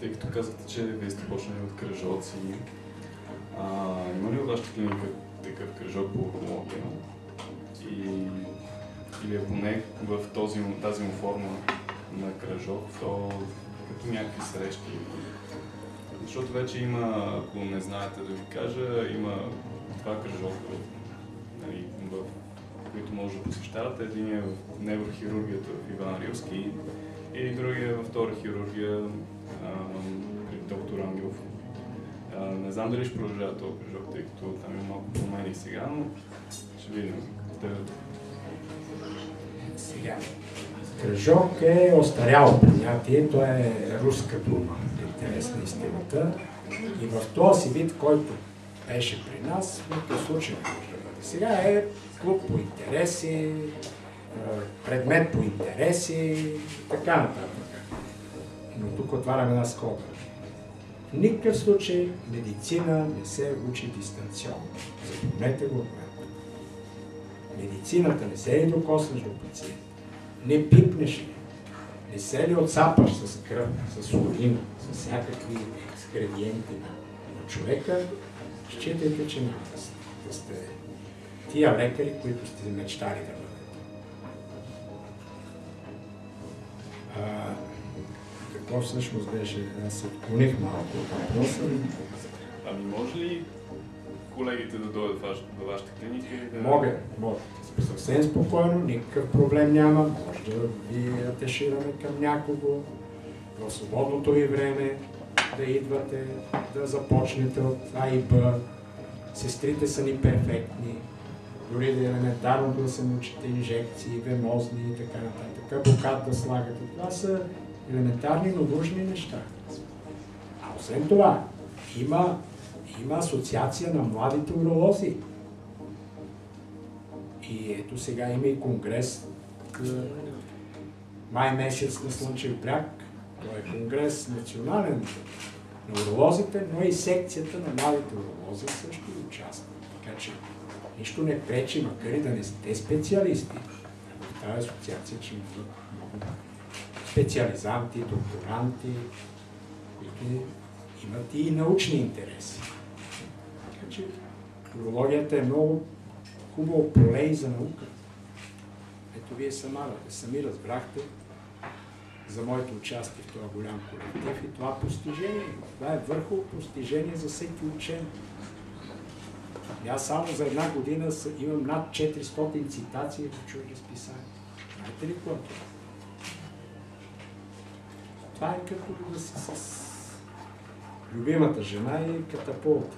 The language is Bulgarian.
тъй като казахте, че вие сте почнали от кръжоци, има ли във вашата клиника такъв кръжок по урология? Или поне в тази му форма на кръжок, то като някакви срещи? Защото вече има, ако не знаете да ви кажа, има два кръжока, нали, в които може да посещавате. Един е в неврохирургията в Иван Рилски и другия е във втора хирургия при доктор Ангелов. Не знам дали ще продължава този кръжок, тъй като там има малко промени сега, но ще видим. Сега, кръжок е остаряло понятие, то е руска дума, интересна истината. И в този вид, който беше при нас, в никакъв случай не може да бъде. Сега е клуб по интереси, предмет по интереси, така нататък. Но тук отваряме една скоба. В никакъв случай медицина не се учи дистанционно. Запомнете го от мен. Медицината не се ли докоснеш до пациента, не пипнеш ли, не се ли отсапаш с кръв, с урин, с всякакви екскредиенти на човека, считайте, че няма да сте тия лекари, които сте мечтали да бъдете. Какво всъщност беше? Аз се отклоних малко от въпроса. Ами може ли колегите да дойдат във вашата клиника и да... Могат. Съвсем спокойно, никакъв проблем няма. Може да ви атешираме към някого в свободното ви време, да идвате, да започнете от А и Б. Сестрите са ни перфектни. Дори да е елементарно да се научите инжекции, венозни и така нататък. Блокад да слагате. Това са елементарни, но нужни неща. А освен това, има асоциация на младите уролози. И ето сега има и конгрес май месец на Слънчев бряг. Това е конгрес национален на уролозите, но и секцията на младите уролози също участва. Така че нищо не пречи, макар и да не сте специалисти. В тази асоциация, че имат много специализанти, докторанти, които имат и научни интереси. Така че урологията е много хубаво поле и за наука. Ето вие сами разбрахте за моето участие в това голям колектив и това постижение. Това е върхово постижение за всеки учен. И аз само за една година имам над 400 цитации в чужди списания. Знаете ли какво? Това е като да си с любимата жена и катапулта.